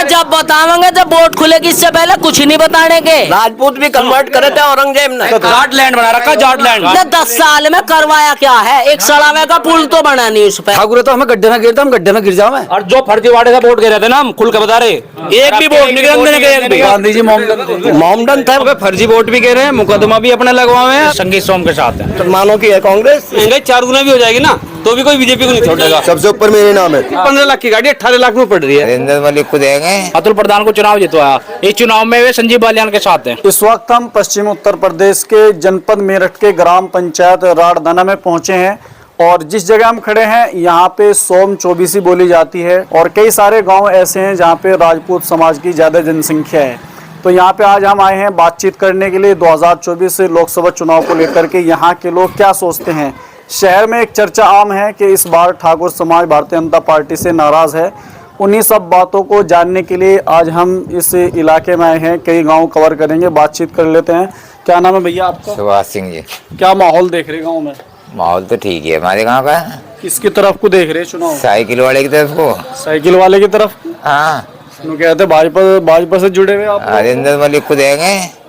जब बतावेंगे, जब वोट खुलेगी, इससे पहले कुछ नहीं बताने के। राजपूत भी कन्वर्ट करे थे औरंगजेब ने, जाट लैंड बना रखा, जाट लैंड। 10 साल में करवाया क्या है? एक सड़ावे का पुल तो बना नहीं उस पे। ठाकुर तो हमें गड्ढे में गिरता, हम गड्ढे में गिर जाओ। और जो फर्जीवाड़े से वोट गिरे थे ना, हम खुल के बता रहे, एक भी वोट नहीं गिरे। गांधी जी मोमडन थे, फर्जी वोट भी गिरे हैं, मुकदमा भी अपने लगवाए हैं। संगीत सोम के साथ है, मानो की है कांग्रेस, 4 गुना भी हो जाएगी ना तो भी कोई बीजेपी को नहीं छोड़ेगा। सबसे ऊपर मेरे नाम है। 15 लाख की गाड़ी 18 लाख में पड़ रही है। नरेंद्र मोदी को देंगे। अतुल प्रधान को चुनाव जितवाया, इस चुनाव में वे संजीव बालियान के साथ हैं। इस वक्त हम पश्चिमी उत्तर प्रदेश के जनपद मेरठ के ग्राम पंचायत राड़धना में पहुंचे हैं और जिस जगह हम खड़े हैं यहाँ पे सोम चौबीसी बोली जाती है और कई सारे गांव ऐसे हैं जहाँ पे राजपूत समाज की ज़्यादा जनसंख्या है। तो यहाँ पे आज हम आए हैं बातचीत करने के लिए 2024 लोकसभा चुनाव को लेकर के यहाँ के लोग क्या सोचते हैं। शहर में एक चर्चा आम है कि इस बार ठाकुर समाज भारतीय जनता पार्टी से नाराज़ है। उन्हीं सब बातों को जानने के लिए आज हम इस इलाके में आए हैं, कई गांव कवर करेंगे, बातचीत कर लेते हैं। क्या नाम है भैया आपका? सुभाष सिंह जी। क्या माहौल देख रहे गांव में? माहौल तो ठीक है हमारे गाँव का। किसकी तरफ को देख रहे चुनाव? साइकिल वाले की तरफ को। साइकिल वाले की तरफ? हाँ, कहते भाजपा से जुड़े हुए आप? नरेंद्र मोदी को देंगे।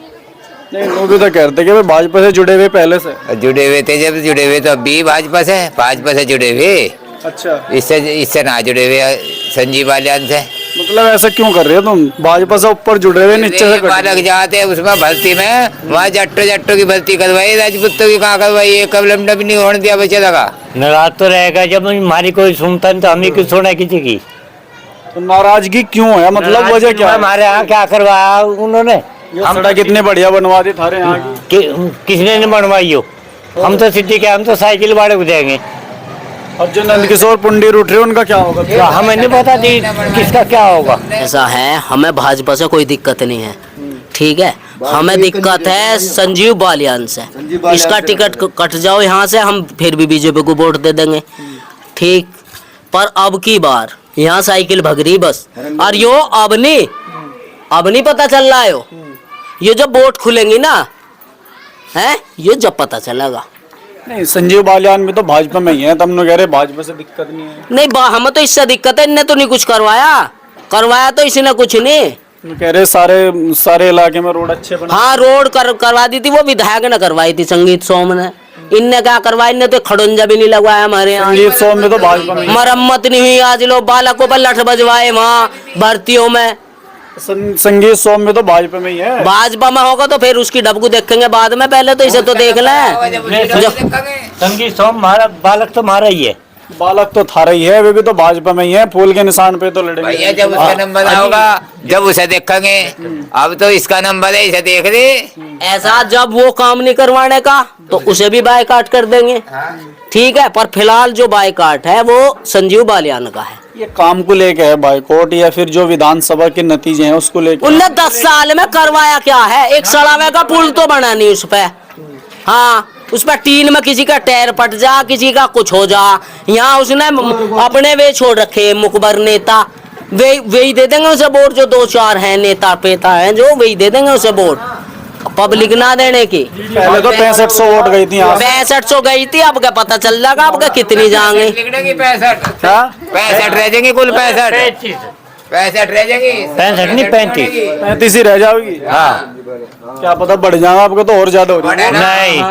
नहीं, लोग भी तो कहते कि भाजपा से जुड़े हुए पहले से। जुड़े हुए थे, जब जुड़े हुए तो अब भी भाजपा से जुड़े हुए। अच्छा, इससे ना जुड़े हुए संजीव बालियान से। मतलब ऐसा क्यों कर रहे हो तुम? भाजपा से ऊपर जुड़े हुए, नीचे से बालक जाते हैं उसमें भर्ती में, वहाँ जट्टों की भर्ती करवाई, राजपूतों की कहाँ करवाई? ये कबलम भी नहीं होने दिया बच्चे लगा। नाराज तो रहेगा, जब हमारी कोई सुनता नहीं तो हमें क्यों सुना किसी की? तो नाराजगी क्यों है, मतलब वजह क्या है? हमारे यहाँ क्या करवाया उन्होंने? सड़क कितने बढ़िया बनवा दी थारे यहाँ की। किसने नहीं बनवाई हो? हम तो सिटी के, हम तो साइकिल वाले को देंगे। अब जो नंदकिशोर पुंडी रूठ रहे उनका क्या होगा? तो हमें नहीं पता थी किसका क्या होगा। ऐसा है, हमें भाजपा से कोई दिक्कत नहीं है, ठीक है। हमें दिक्कत है संजीव बालियान से। इसका टिकट कट जाओ यहाँ से, हम फिर भी बीजेपी को वोट दे देंगे, ठीक। पर अब की बार यहाँ साइकिल भग रही बस। और यो अब नहीं पता चल रहा है। ये जब वोट खुलेंगी ना, है ये जब पता चलेगा। नहीं, संजीव बालियान भी तो भाजपा में ही है, तुम लोग कह रहे भाजपा से दिक्कत नहीं है। नहीं, हमें तो इससे दिक्कत है, इनने तो नहीं कुछ करवाया तो इसने कुछ नहीं। कह रहे सारे इलाके में रोड अच्छे बने। हाँ, रोड करवा दी थी, वो विधायक ने करवाई थी, संगीत सोम ने। इनने क्या करवाया? इनने तो खड़ंजा भी नहीं लगवाया हमारे यहाँ। संगीत सोम में तो भाजपा में मरम्मत नहीं हुई। आज लोग बालकों पर लठ बजवाए वहाँ भर्तियों में। संगीत सोम में तो भाजपा में ही है। भाजपा में होगा तो फिर उसकी डब को देखेंगे बाद में, पहले तो इसे तो देख लें। संगीत सोम हमारा बालक तो हमारा ही है। बालक तो थारा ही है, वे भी तो भाजपा में ही है। फूल के निशान पे तो लड़ेंगे भैया, जब उसका नंबर आओगा जब उसे देखेंगे। अब तो इसका नंबर है, इसे देख दे। ऐसा जब वो काम नहीं करवाने का तो उसे भी बायकाट कर देंगे, ठीक है। पर फिलहाल जो बायकाट है वो संजीव बालियान का है। ये काम को लेके है बाइकआउट, या फिर जो विधानसभा के नतीजे हैं उसको लेके? उनने 10 साल में करवाया क्या है? एक सड़ावे का पुल तो बना नहीं उस पे। हाँ, उस पर टीन में किसी का टायर पट जा, किसी का कुछ हो जा। यहाँ उसने अपने वे छोड़ रखे मुखबर नेता, वे ही दे देंगे उसे वोट। जो 2-4 हैं नेता पेता हैं जो, वही दे देंगे उसे वोट, पब्लिक ना देने की। पहले तो 6500 वोट गई थी, 6500 गई थी। अब क्या पता चल जाएगा अब क्या कितनी जाएंगे? 65 रह जाएंगे, कुल 65 रह जाएंगी। 65 नहीं 35 ही रह जाएगी। हाँ, क्या पता बढ़ जाएगा आपका तो और ज्यादा हो जाएगा। नहीं,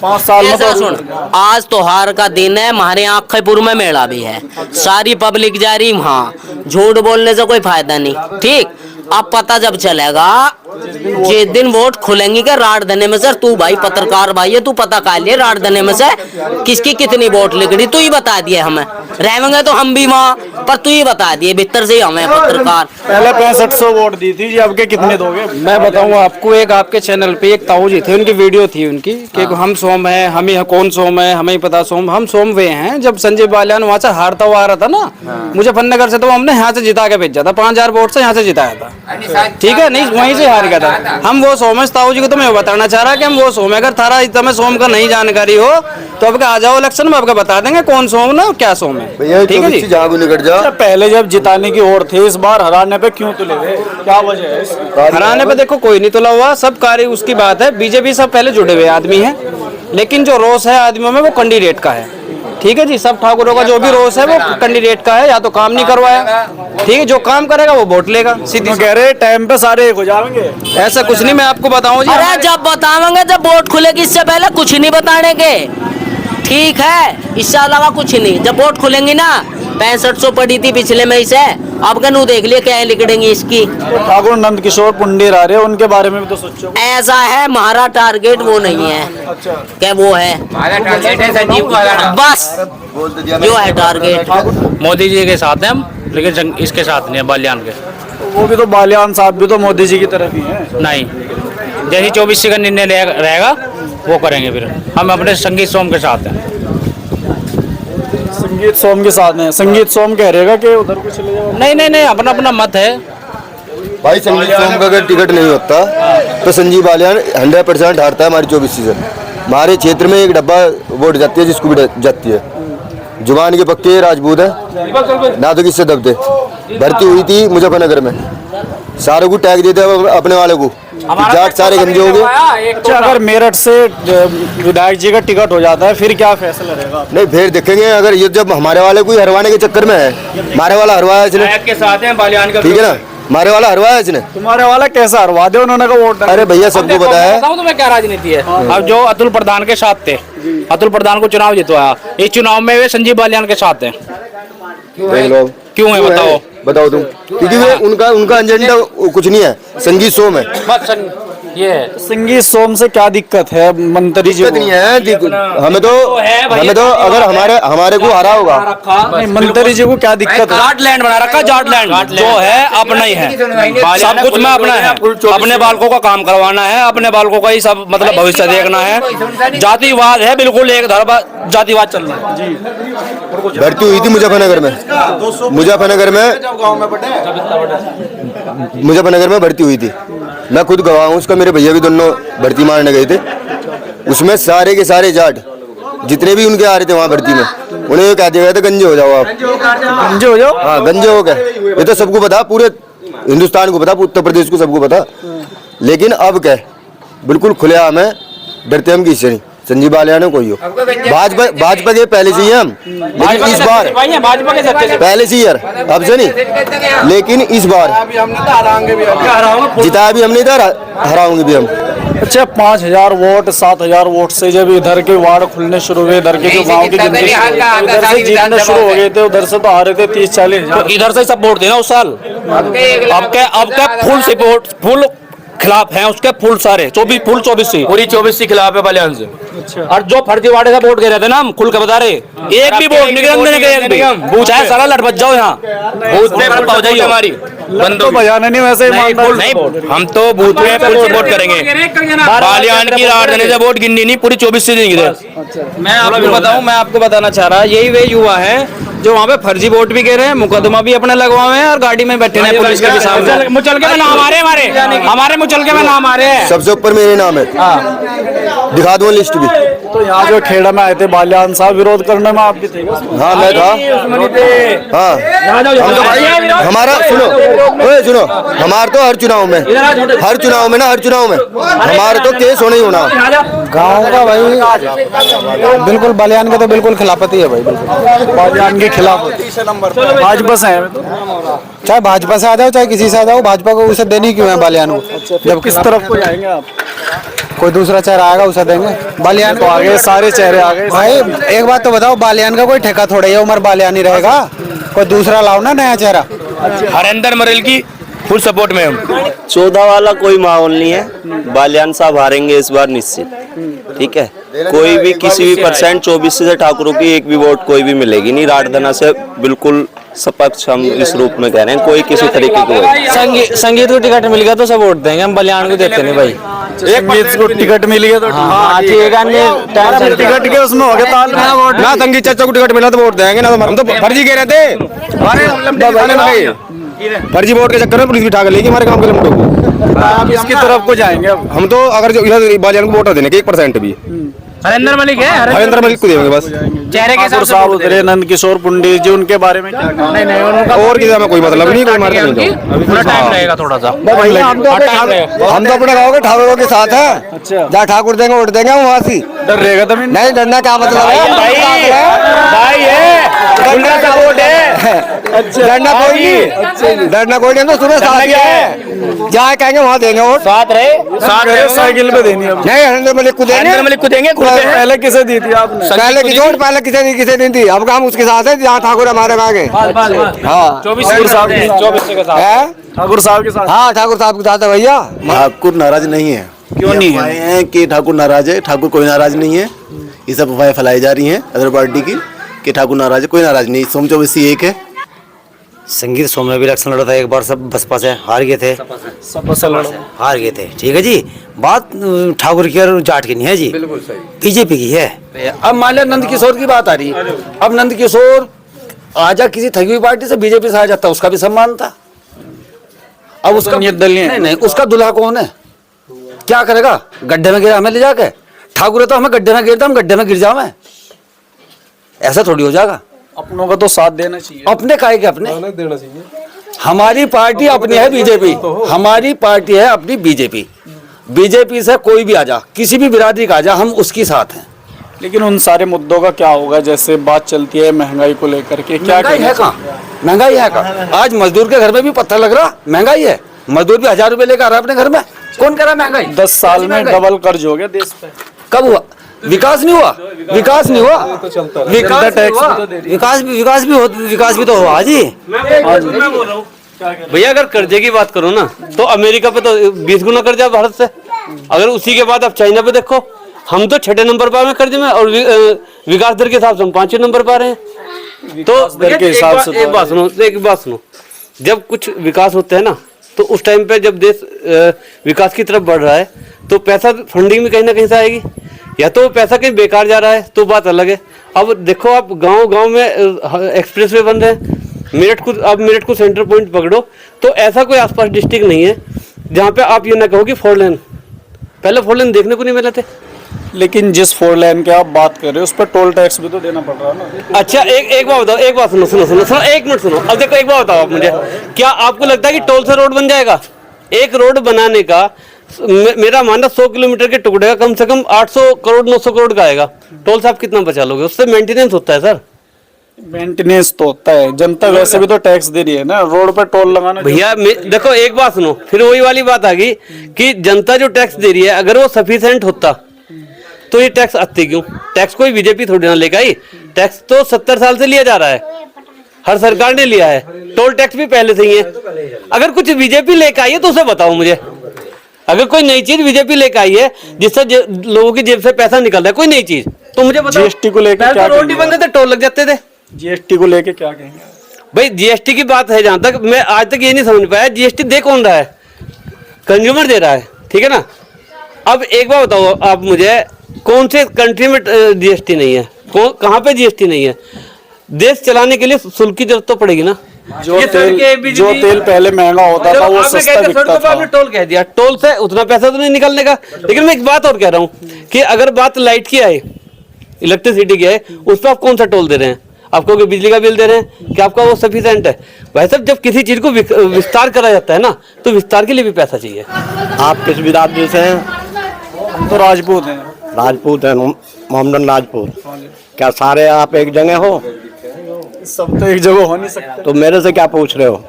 5 साल में तो सुन, आज त्योहार का दिन है, हमारे यहाँ अक्खईपुर में मेला भी है, सारी पब्लिक जा रही वहाँ। झूठ बोलने से कोई फायदा नहीं, ठीक। अब पता जब चलेगा जिस दिन वोट खुलेंगी क्या राड़धने में से। तू भाई पत्रकार भाई है, तू पता कर लिए राड़धने में से किसकी कितनी वोट लिखड़ी, तू ही बता दिए हमें। रहेंगे तो हम भी वहाँ, पर तू ही बता दिए भीतर से ही हमें पत्रकार। पहले 6500 वोट दी थी जी, अब के कितने दोगे? मैं बताऊँ आपको, एक आपके चैनल पे एक ताऊ जी थे, उनकी वीडियो थी उनकी कि हम सोम है, हम ही कौन सोम है, हमें ही पता सोम। हम सोम वे हैं। जब संजय बालियान वहाँ से हारता हुआ आ रहा था ना मुजफ्फरनगर से, तो हमने यहाँ से जिता के भेजा था, 5000 वोट से यहाँ से जिताया था, ठीक है। नहीं, वहीं से हार गया था। हम वो सोम है। ताऊ जी को तो मैं बताना चाह रहा कि हम वो सोम है। अगर थारा तुम्हें सोम का नहीं जानकारी हो तो अब आ जाओ इलेक्शन में, आपको बता देंगे कौन सोम ना क्या सोम है, ठीक है जी। पहले जब जिताने की ओर थे, इस बार हराने पे क्यों तुले हुए? क्या वजह है? हराने पे देखो कोई नहीं तुला हुआ, सब कार्य उसकी बात है। बीजेपी सब पहले जुड़े हुए आदमी है, लेकिन जो रोष है आदमियों में वो कैंडिडेट का है, ठीक है जी, सब ठाकुरों का जो भी रोष है वो कैंडिडेट का है, या तो काम नहीं करवाया, ठीक है, जो काम करेगा वो वोट लेगा, सीधी कह रहे टाइम पे सारे एक हो जाएंगे। ऐसा कुछ नहीं, मैं आपको बताऊं जी। अरे जब बतावेंगे जब वोट खुलेगी, इससे पहले कुछ नहीं बताने के, ठीक है, इससे अलावा कुछ नहीं। जब वोट खुलेंगी ना, 6500 पड़ी थी पिछले मई से, अब कनू देख लिए क्या लिखड़ेंगी इसकी। तो ठाकुर नंद किशोर पुंडीर आ रहे हैं, उनके बारे में भी तो सोचो। ऐसा है, हमारा टारगेट वो नहीं है। अच्छा, क्या वो है? हमारा टारगेट है संजीव बालियान। बस जो है टारगेट। मोदी जी के साथ हैं हम, लेकिन इसके साथ नहीं है, बालियान के। वो भी तो बालियान साहब भी तो मोदी जी की तरफ ही है। नहीं, जैसे 24 का निर्णय रहेगा वो करेंगे, फिर हम अपने संगीत सोम के साथ हैं। संगीत सोम के साथ हैं। संगीत सोम कह रहेगा कि उधर को चले जाओ। नहीं नहीं नहीं, अपना अपना मत है भाई। संगीत सोम का अगर टिकट नहीं होता तो संजीव बालियान 100% हारता है हमारी 24 सीट। हमारे क्षेत्र में एक डब्बा वोट जाती है, जिसको भी जाती है। जुबान के पक्के राजपूत है, ना तो किससे दबते। भर्ती हुई थी मुजफ्फरनगर में, सारों को टैग देते अपने वाले को, जाट सारे गंजे हो गए। अच्छा, अगर मेरठ से विधायक जी का टिकट हो जाता है फिर क्या फैसला रहेगा? नहीं, फिर देखेंगे। अगर ये जब हमारे वाले को ही हरवाने के चक्कर में है, हमारे वाला हरवाया इसने, के साथ हैं बालियान का, ठीक है ना, हमारे वाला हरवाया इसने। तुम्हारे वाला कैसा हरवा दे उन्होंने का वोट? अरे भैया सबको पता है। बताऊं तुम्हें क्या राजनीति है। अब जो अतुल प्रधान के साथ थे, अतुल प्रधान को चुनाव जितवाया, इस चुनाव में वे संजीव बालियान के साथ हैं। क्यों है बताओ? बताओ तुम। क्योंकि वो उनका एजेंडा कुछ नहीं है, संगीत सोम है। बस ये है। संगीत सोम से क्या दिक्कत है मंत्री जी दिक्कत को? नहीं है, हमें तो अगर हमारे को हरा होगा। नहीं, मंत्री जी को क्या दिक्कत है? जाटलैंड बना रखा, जाटलैंड जो है अपना ही है, सब कुछ में अपना है। अपने बालकों का काम करवाना है, अपने बालकों का ही सब मतलब भविष्य देखना है। जातिवाद है बिल्कुल, एक धर्म जातिवाद चल रहा है जी। भर्ती हुई थी मुजफ्फरनगर में भर्ती हुई थी। मैं खुद गवाह हूँ उसका, मेरे भैया भी दोनों भर्ती मारने गए थे। उसमें सारे के सारे जाट जितने भी उनके आ रहे थे वहाँ भर्ती में, उन्हें ये कह दिया गया था गंजे हो जाओ आप। गंजे हो जाओ? हाँ, गंजे हो गए। ये तो सबको पता, पूरे हिंदुस्तान को पता, उत्तर प्रदेश को सबको पता। लेकिन अब क्या, बिल्कुल खुलेआम है, डरते हम किससे नहीं। संजीव बालियान कोई हो, भाजपा के पहले से ही हम, लेकिन इस बार पहले से ही यार, अब से नहीं, लेकिन इस बार जिताया भी हमने, इधर हराओगे भी हम। अच्छा, 5000 वोट 7000 वोट से जब इधर के वार्ड खुलने शुरू हुए, इधर के जो गांव के इधर से जीतने शुरू हो गए थे, उधर से तो आ रहे थे 30-40 हजार। इधर से सब वोट देना उस साल। अब क्या फुल सपोर्ट, फुल खिलाफ हैं उसके, फुल सारे 24 सी पूरी 24 सी खिलाफ है बालियान से। और जो फर्जीवाड़े से वोट दे रहे थे ना, हम खुल के बता रहे, एक भी वोट निगरान देने के, एक भी चाहे सारा लट बच जाओ, यहाँ बूथ पे पहुंच जाइए हमारी बंद तो बजाना नहीं, वैसे नहीं, हम तो बूथ में फुल सपोर्ट करेंगे। बालियान की राजधानी से वोट गिननी नहीं, पूरी 24 सी गिने। मैं आपको बताना चाह रहा, यही वे युवा है जो वहाँ पे फर्जी वोट भी कह रहे हैं, मुकदमा भी अपने लगवाए हैं और गाड़ी में बैठे हैं पुलिस के भी सामने। मुचलके में नाम हमारे मुचलके में नाम आ रहे हैं, सबसे ऊपर मेरे नाम है, दिखा दूँ लिस्ट भी। तो यहाँ जो खेड़ा में आए थे बालियान साहब, विरोध करने में आप भी थे? हाँ, मैं था। हाँ, हमारा सुनो, हमारा तो हर चुनाव में हमारा तो केस होना ही होना। गाँव का भाई बिल्कुल बालियान के तो बिल्कुल खिलाफत ही है भाई, बिल्कुल बालियान के खिलाफ। भाजपा से है, चाहे भाजपा से आ जाओ चाहे किसी से आ जाओ, भाजपा को उसे देनी क्यों है बालियान को? जब किस तरफ को जाएंगे आप? कोई दूसरा चेहरा आएगा उसे देंगे। बालियान तो आगे सारे चेहरे आ गए भाई। एक बात तो बताओ, बालियान का कोई ठेका थोड़ा ही उमर बालियान ही रहेगा, कोई दूसरा लाओ ना नया चेहरा। हरेंद्र मरेल की फुल सपोर्ट में हम। 14 वाला कोई माहौल नहीं है, बालियान साहब हारेंगे इस बार निश्चित, ठीक है। कोई भी किसी भी परसेंट 24 से ठाकुरों की एक भी वोट कोई भी मिलेगी नहीं, राजधाना से बिल्कुल सपक्ष हम इस रूप में कह रहे हैं, कोई किसी तरीके को। संगीत को टिकट मिल गया तो सब वोट देंगे, हम बालियान को देते नहीं भाई। संगीत को टिकट मिल गया तो टिकट के उसमें हो गया ना, संगीत चाचा को टिकट मिला तो वोट देंगे ना, हम तो फर्जी कह रहे थे। फर्जी वोट के चक्कर में पुलिस भी उठा कर लेगी हमारे काम के लोगों को। आप इसकी तरफ को जाएंगे अब? हम तो अगर जो इधर बालियान को वोट देने के 1% भी, हरेंद्र मलिक है हरेंद्र मलिक को देंगे बस। चेहरे के ठाकुर साहब उतरे, नंद किशोर पंडित जी, उनके बारे में क्या कहना है? और किसी में कोई मतलब नहीं, कोई मार्का नहीं। थोड़ा टाइम लगेगा थोड़ा सा। हम तो अपने गाँव के ठाकुरों के साथ हैं। अच्छा, जहाँ ठाकुर देंगे वोट देंगे वहाँ से। डर रहेगा तभी नहीं डरना क्या मतलब है? भाई है उनका सपोर्ट है। डरना कोई नहीं, डरना कोई नहीं, हम तो सुबह साथ ही है, जहाँ कहेंगे वहाँ देंगे वोट। साथ रहे साइकिल पे देनी है। नहीं हरेंद्र मलिक को देंगे। हरेंद्र मलिक को देंगे। पहले किसे दी थी आपने? पहले किसी और, पहले किसे नहीं दी। अब हम उसके साथ है जहाँ ठाकुर हमारे मांगे। हाँ 24 के साथ है, ठाकुर साहब के साथ। हाँ ठाकुर साहब के साथ है भैया। ठाकुर नाराज नहीं है। क्यों नहीं है? है कि ठाकुर नाराज है, ठाकुर कोई नाराज नहीं है। ये सब अफवाहें फैलाई जा रही हैं अदर पार्टी की कि ठाकुर नाराज है, कोई नाराज नहीं। सोम 24 एक है। संगीत सोम में भी इलेक्शन लड़ा था एक बार, सब बसपा से हार गए थे, हार गए थे। ठीक है जी, बात ठाकुर की और जाट की नहीं है जी, बिल्कुल सही, बीजेपी की है। अब मान लिया नंद किशोर की बात आ रही है, अब नंद किशोर आजा किसी थकी हुई पार्टी से बीजेपी से आ जाता, उसका भी सम्मान था। अब उसका नहीं, उसका दूल्हा कौन है? क्या करेगा? गड्ढे में गिरा हमें ले जाके। ठाकुर है तो हमें गड्ढे में गिरता, हम गड्ढे में गिर जाओ। मैं ऐसा थोड़ी हो जाएगा। अपनों का तो साथ देना चाहिए। अपने काहे के अपने देना चाहिए। हमारी पार्टी अपनी है बीजेपी, हमारी पार्टी है अपनी बीजेपी। बीजेपी से कोई भी आ जा, किसी भी बिरादरी का आ जा, हम उसके साथ हैं। लेकिन उन सारे मुद्दों का क्या होगा? जैसे बात चलती है महंगाई को लेकर के, क्या महंगाई है कहाँ? महंगाई है कहाँ? आज मजदूर के घर में भी पत्थर लग रहा, महंगाई है। मजदूर भी 1000 रुपए लेकर आ रहा है अपने घर में। कौन कह रहा महंगाई? 10 साल में डबल कर्ज हो गया देश पे। कब हुआ? विकास नहीं हुआ, विकास नहीं हुआ, विकास भी तो हुआ जी। भैया अगर कर्जे की बात करो ना तो अमेरिका पे तो 20 गुना कर्जा भारत से। अगर उसी के बाद आप चाइना पे देखो, हम तो 6 नंबर पर हैं कर्जे में, और विकास दर के हिसाब से हम 5 नंबर पर हैं। तो एक बात सुनो, जब कुछ विकास होता है ना तो उस टाइम पे जब देश विकास की तरफ बढ़ रहा है तो पैसा फंडिंग में कहीं ना कहीं से आएगी, या तो पैसा कहीं बेकार जा रहा है तो बात अलग है। अब देखो आप गांव में एक्सप्रेस वे बन रहे हैं, मेरठ को सेंटर पॉइंट पकड़ो तो ऐसा कोई आसपास डिस्ट्रिक्ट नहीं है जहाँ पे आप ये ना कहो कि 4 लेन, पहले 4 लेन देखने को नहीं मिले थे। लेकिन जिस 4 लेन की आप बात कर रहे हो उस पर टोल टैक्स भी तो देना पड़ रहा है ना। अच्छा एक बात बताओ, एक बात सुनो, एक मिनट सुनो। अब देखो एक बात बताओ आप मुझे, क्या आपको लगता है कि टोल से रोड बन जाएगा? एक रोड बनाने का मेरा मानना 100 किलोमीटर के टुकड़े का कम से कम 800 करोड़ 900 करोड़ का आएगा। टोल से आप कितना बचा लोगे? उससे मेंटेनेंस होता है सर। मेंटेनेंस तो होता है, जनता वैसे भी तो टैक्स दे रही है ना, रोड पर टोल लगाना। भैया देखो एक बात सुनो, फिर वही वाली बात आ गई कि जनता जो टैक्स दे रही है अगर वो सफिशिएंट होता तो ये टैक्स आते क्यों? टैक्स कोई बीजेपी थोड़ी ना लेकर आई, टैक्स तो 70 साल से लिया जा रहा है, हर सरकार ने लिया है। टोल टैक्स भी पहले से ही है। अगर कुछ बीजेपी लेकर आई है तो उसे बताओ मुझे। अगर कोई नई चीज बीजेपी लेकर आई है जिससे लोगों की जेब से पैसा निकल रहा है, कोई नई चीज, तो मुझे बताओ। जीएसटी को लेकर क्या रोड नहीं बनते थे, टोल लग जाते थे। जीएसटी को लेके क्या कहेंगे? भाई जीएसटी की बात है, जहां तक मैं आज तक ये नहीं समझ पाया, जीएसटी दे कौन रहा है? कंज्यूमर दे रहा है, ठीक है ना। अब एक बार बताओ आप मुझे, कौन से कंट्री में जीएसटी नहीं है? कहाँ पे जीएसटी नहीं है? देश चलाने के लिए शुल्क की जरूरत तो पड़ेगी ना। जो तेल पहले महंगा होता था वो सस्ता बिकता था। आपने टोल कह दिया, टोल से उतना पैसा तो नहीं निकलने का। लेकिन मैं एक बात और कह रहा हूँ कि अगर बात लाइट की आए, इलेक्ट्रिसिटी की है, उस पर आप कौन सा टोल दे रहे हैं? आपको बिजली का बिल दे रहे हैं कि आपका वो सफिशिएंट है? भाई साहब जब किसी चीज को विस्तार करा जाता है ना तो विस्तार के लिए भी पैसा चाहिए। आप किस बिरादरी से हैं? हम तो राजपूत हैं। राजपूत है, मोहम्मदन राजपूत। क्या सारे आप एक जगह हो? सब तो एक जगह हो नहीं सकते। तो मेरे से क्या पूछ रहे हो?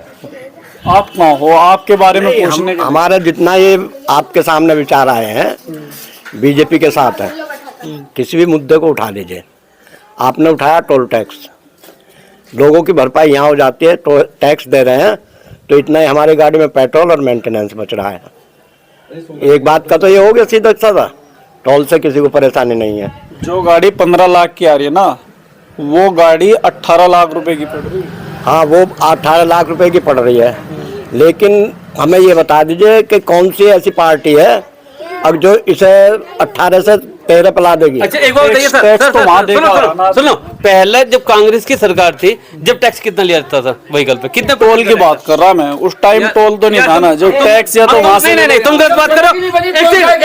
आप कौन हो? आपके बारे में पूछने के हमारे जितना ये आपके सामने विचार आए हैं बीजेपी के साथ है, किसी भी मुद्दे को उठा लीजिए। आपने उठाया टोल टैक्स, लोगों की भरपाई यहाँ हो जाती है, तो टैक्स दे रहे हैं तो इतना ही हमारी गाड़ी में पेट्रोल और मेंटेनेंस बच रहा है। एक बात का तो ये हो गया सीधा साधा, टोल से किसी को परेशानी नहीं है। जो गाड़ी 15 लाख की आ रही है ना, वो गाड़ी 18 लाख रुपए की पड़ रही है। हाँ, वो 18 लाख रुपए की पड़ रही है। लेकिन हमें ये बता दीजिए कि कौन सी ऐसी पार्टी है अब जो इसे 18 से पैर पिला देगी। अच्छा एक बात बताइए सर, टैक्स तो वहाँ देगा सुनो सुनो, पहले जब कांग्रेस की सरकार थी, जब टैक्स कितना लिया जाता था व्हीकल पे, कितने टोल की बात कर रहा मैं, उस टाइम टोल तो नहीं था ना, जो टैक्स या तो वहाँ से। नहीं, तुम गलत बात करो।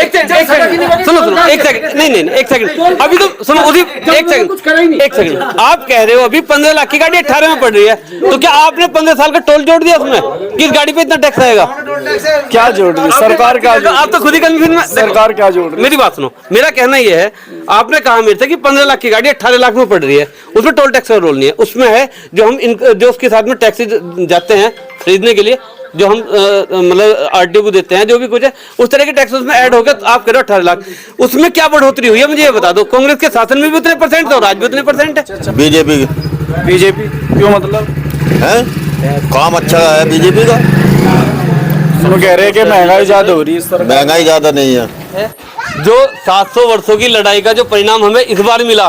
एक सेकंड सुनो, एक सेकंड, नहीं, एक सेकंड, अभी तो सुनो, उसी एक सेकंड, आप कह रहे हो अभी 15 लाख की गाड़ी 18 में पड़ रही है, तो क्या आपने 15 साल का टोल जोड़ दिया उसमें, किस गाड़ी पे इतना टैक्स आएगा? क्या जोड़ रही सरकार? क्या आप तो खुद ही कंफ्यूजन में। सरकार क्या जोड़ रही? मेरी बात सुनो, मेरा कहना ये है, आपने कहा मेरे से कि 15 लाख की गाड़ी 18 लाख में पड़ रही है, उसमें टोल टैक्स का रोल नहीं है, उसमें है जो उसके साथ में टैक्सी जाते हैं खरीदने के लिए, जो हम मतलब आरटीओ को देते हैं, जो भी कुछ है उस तरह के टैक्स उसमें ऐड हो गया, तो आप कह रहे हो 18 लाख, उसमें क्या बढ़ोतरी हुई है मुझे ये बता दो। कांग्रेस के शासन में भी उतने परसेंट और आज भी उतने परसेंट है। बीजेपी क्यों, मतलब है काम अच्छा है बीजेपी का। वो कह रहे हैं कि महंगाई ज्यादा हो रही है। महंगाई ज्यादा नहीं है। जो 700 वर्षों की लड़ाई का जो परिणाम हमें इस बार मिला,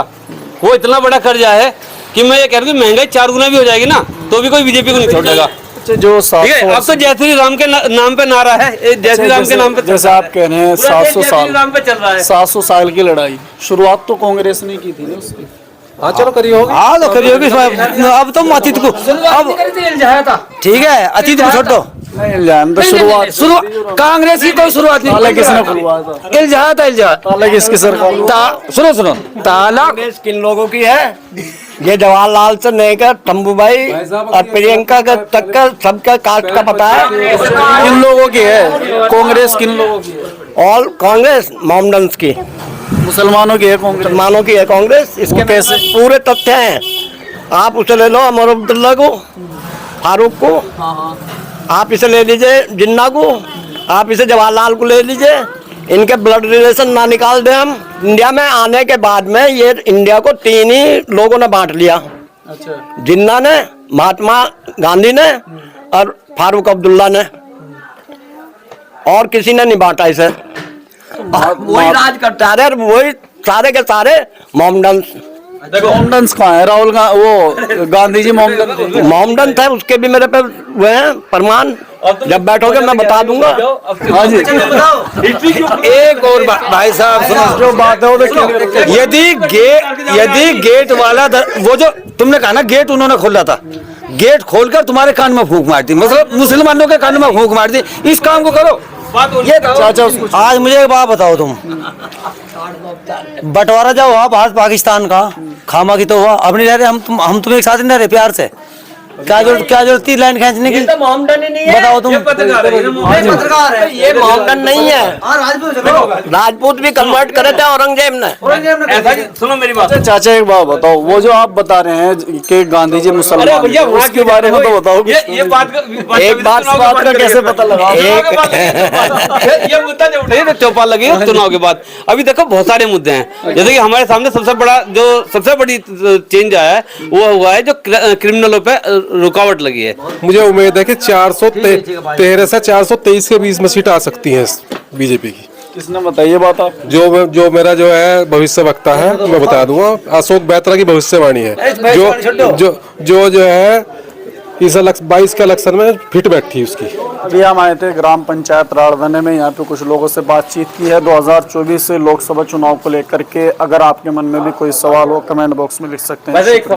वो इतना बड़ा कर्जा है कि मैं ये कह रहा हूँ महंगाई 4 गुना भी हो जाएगी ना, तो भी कोई बीजेपी को नहीं छोड़ेगा। जो ठीक है, अब तो जय श्री राम के नाम पे नारा है, जय श्री राम के नाम पे, जैसे आप कह रहे हैं 700 साल नाम पे चल रहा है। 700 साल की लड़ाई, शुरुआत तो कांग्रेस ने की थी ना उसकी। हाँ चलो करिए होगी, हाँ तो करिए होगी। अब तुम अतीत को, अब ठीक है अतीत को छोड़ो, तो शुरुआत कांग्रेस की कोई शुरुआत नहीं। किसने खुलवाया था? इल्जाम किसकी सरकार? सुनो ताला कांग्रेस किन लोगों की है? ये जवाहरलाल से लेकर तंबू भाई और प्रियंका का तक का सबका कास्ट का पता है। किन लोगों की है कांग्रेस? किन लोगों की है? और कांग्रेस मोमडन्स की, मुसलमानों की है कांग्रेस? मुसलमानों की है कांग्रेस। इसके कैसे? पूरे तथ्य हैं, आप उसे ले लो, अमर अब्दुल्ला को, फारूक को, आप इसे ले लीजिए, जिन्ना को, आप इसे जवाहरलाल को ले लीजिए। इनके ब्लड रिलेशन ना निकाल दें हम। इंडिया में आने के बाद में ये इंडिया को 3 ही लोगों ने बांट लिया। अच्छा। जिन्ना ने, महात्मा गांधी ने और फारूक अब्दुल्ला ने, और किसी ने नहीं बांटा इसे। वही राज करता है, वही सारे के सारे मोमडन्स। मोमडन्स कहाँ है? राहुल वो गांधी जी मोमडन थे, उसके भी मेरे पे हुए हैं प्रमाण। जब बैठोगे मैं बता दूंगा। हाँ जी। एक और भाई साहब सुनो, जो बात है वो तो यदि गेट वाला वो जो तुमने कहा ना, गेट उन्होंने खोला था, गेट खोलकर तुम्हारे कान में फूंक मार दी, मतलब मुसलमानों के कान में फूंक मार दी। इस काम को करो। ये चाचा आज मुझे एक बात बताओ, तुम बंटवारा जब हुआ भारत पाकिस्तान का, खामा की तो हुआ, अब नहीं रह रहे हम तुम्हें एक साथ नहीं रह रहे प्यार से। क्या जरूरत थी लाइन खींचने की? मोमडन ही नहीं है, बताओ तुम। ये पत्रकार है, ये मोमडन नहीं है। राजपूत भी कन्वर्ट करे थे औरंगजेब ने। सुनो मेरी बात, चाचा एक बात बताओ, वो जो आप बता रहे हैं कि गांधी जी मुसलमान, उसके बारे में तो बताओ। ये बात एक बात का कैसे पता लगा? ये मुद्दा जो उठे चौपाल लगी है चुनाव के बाद। अभी देखो बहुत सारे मुद्दे हैं, जैसे कि हमारे सामने सबसे बड़ी चेंज आया है वो हुआ है जो क्रिमिनलों पे रुकावट लगी है। मुझे उम्मीद है कि 413 से 423 के बीच में सीट आ सकती है बीजेपी की। किसने बताइए बात? आप जो मेरा जो है भविष्य वक्ता है मैं बता दूंगा, अशोक बैत्रा की भविष्यवाणी है, जो है इस 22 के इलेक्शन में फिट बैठी उसकी। अभी हम आए थे ग्राम पंचायत राड़धने में, यहाँ पे कुछ लोगों से बातचीत की है 2024 से लोकसभा चुनाव को लेकर के। अगर आपके मन में भी कोई सवाल हो कमेंट बॉक्स में लिख सकते हैं।